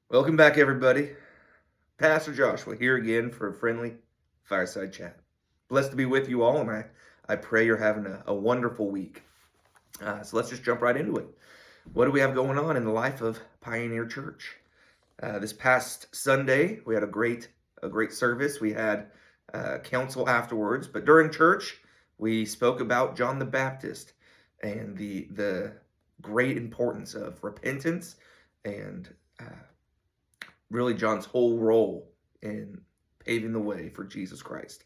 Welcome back, everybody. Pastor Joshua here again for a friendly fireside chat. Blessed to be with you all, and I pray you're having a wonderful week. So let's just jump right into it. What do we have going on in the life of Pioneer Church? This past Sunday, we had a great service. We had council afterwards, but during church, we spoke about John the Baptist and the great importance of repentance and really John's whole role in paving the way for Jesus Christ.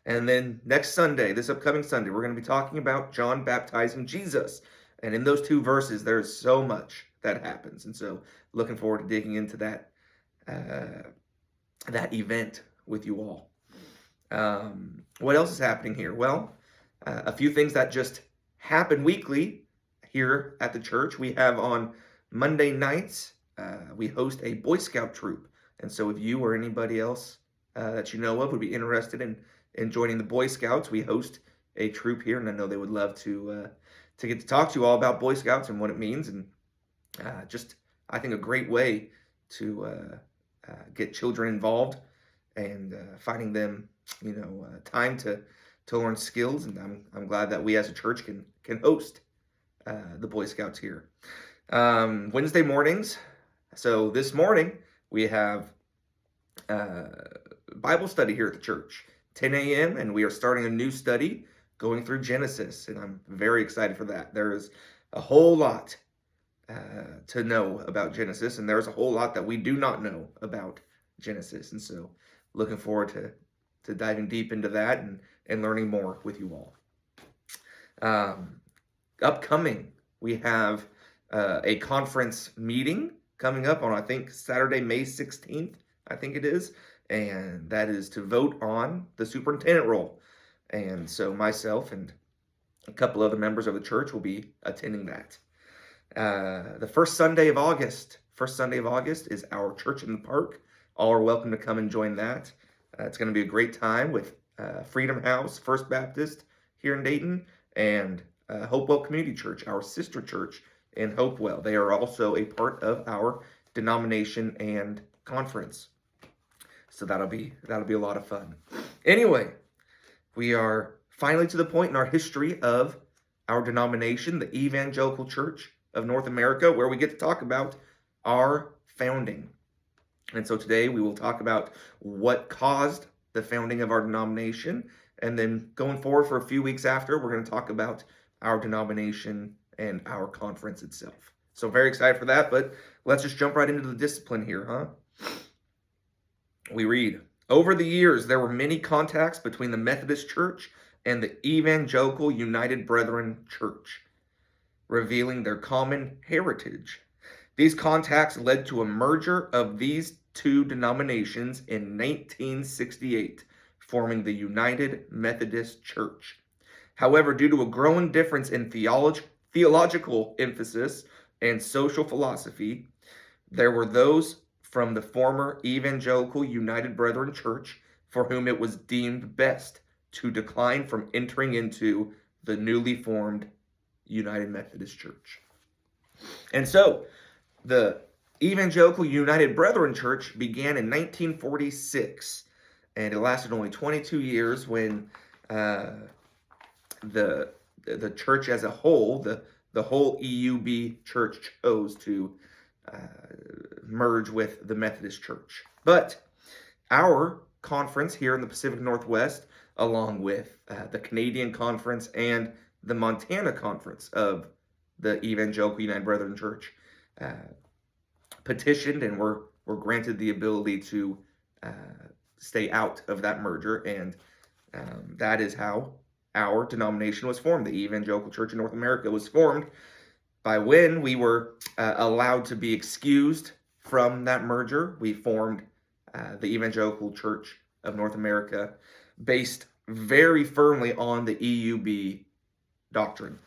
And then next Sunday, this upcoming Sunday, we're going to be talking about John baptizing Jesus. And in those two verses, there's so much that happens. And so looking forward to digging into that event with you all. What else is happening here? Well, a few things that just happen weekly here at the church. We have on Monday nights, we host a Boy Scout troop. And so if you or anybody else that you know of would be interested in joining the Boy Scouts, we host a troop here, and I know they would love to get to talk to you all about Boy Scouts and what it means, and just, I think, a great way to get children involved and finding them, time to learn skills. And I'm glad that we as a church can host the Boy Scouts here. Wednesday mornings. So this morning we have Bible study here at the church, 10 a.m. and we are starting a new study going through Genesis, and I'm very excited for that. There is a whole lot to know about Genesis, and there's a whole lot that we do not know about Genesis, and so looking forward to diving deep into that and learning more with you all. Upcoming, we have a conference meeting coming up on, I think, Saturday, May 16th, I think it is, and that is to vote on the superintendent role. And so myself and a couple other members of the church will be attending that. The first Sunday of August is our Church in the Park. All are welcome to come and join that. It's going to be a great time with Freedom House, First Baptist here in Dayton, and Hopewell Community Church, our sister church in Hopewell. They are also a part of our denomination and conference. So that'll be a lot of fun. Anyway, we are finally to the point in our history of our denomination, the Evangelical Church of North America, where we get to talk about our founding. And so today we will talk about what caused the founding of our denomination, and then going forward for a few weeks after, we're going to talk about our denomination and our conference itself. So very excited for that, but let's just jump right into the discipline here, huh? We read, over the years, there were many contacts between the Methodist Church and the Evangelical United Brethren Church, revealing their common heritage. These contacts led to a merger of these two denominations in 1968, forming the United Methodist Church. However, due to a growing difference in theological emphasis and social philosophy, there were those from the former Evangelical United Brethren Church for whom it was deemed best to decline from entering into the newly formed United Methodist Church. And so, the Evangelical United Brethren Church began in 1946, and it lasted only 22 years when the church as a whole, the whole EUB church chose to merge with the Methodist Church. But our conference here in the Pacific Northwest, along with the Canadian Conference and the Montana Conference of the Evangelical United Brethren Church, petitioned and were granted the ability to stay out of that merger, and that is how our denomination was formed. The Evangelical Church in North America was formed by when we were allowed to be excused from that merger. We formed the Evangelical Church of North America based very firmly on the EUB doctrine.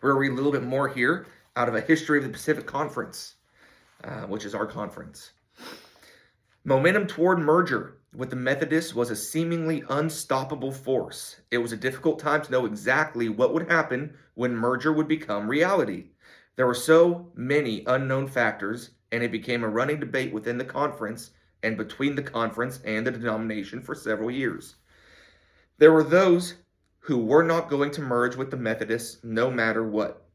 We're going to read a little bit more here out of a history of the Pacific Conference, which is our conference. Momentum toward merger with the Methodists was a seemingly unstoppable force. It was a difficult time to know exactly what would happen when merger would become reality. There were so many unknown factors and it became a running debate within the conference and between the conference and the denomination for several years. There were those who were not going to merge with the Methodists no matter what,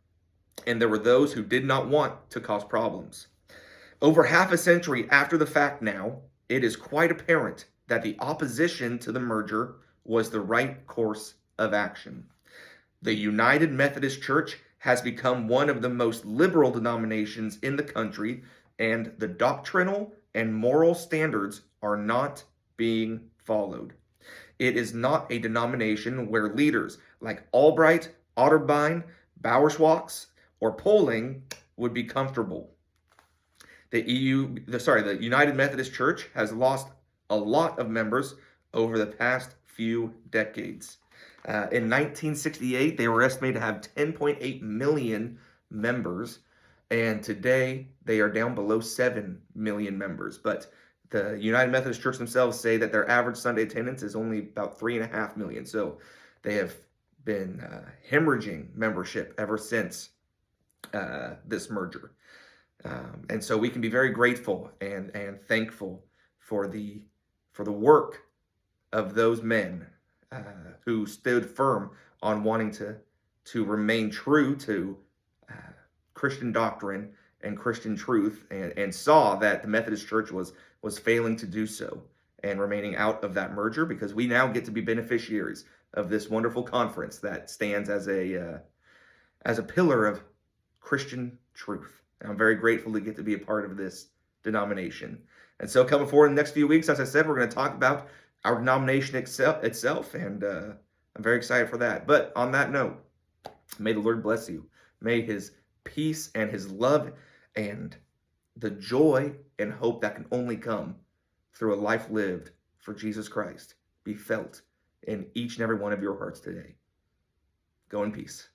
and there were those who did not want to cause problems. Over half a century after the fact now, it is quite apparent that the opposition to the merger was the right course of action. The United Methodist Church has become one of the most liberal denominations in the country, and the doctrinal and moral standards are not being followed. It is not a denomination where leaders like Albright, Otterbein, Bowerschwachs, or Poling would be comfortable. The United Methodist Church has lost a lot of members over the past few decades. In 1968, they were estimated to have 10.8 million members, and today they are down below 7 million members. But the United Methodist Church themselves say that their average Sunday attendance is only about 3.5 million. So they have been hemorrhaging membership ever since this merger. And so we can be very grateful and thankful for the work of those men who stood firm on wanting to remain true to Christian doctrine and Christian truth, and saw that the Methodist Church was failing to do so and remaining out of that merger, because we now get to be beneficiaries of this wonderful conference that stands as a pillar of Christian truth. And I'm very grateful to get to be a part of this denomination. And so coming forward in the next few weeks, as I said, we're going to talk about our denomination itself, and I'm very excited for that. But on that note, may the Lord bless you. May his peace and his love and the joy and hope that can only come through a life lived for Jesus Christ be felt in each and every one of your hearts today. Go in peace.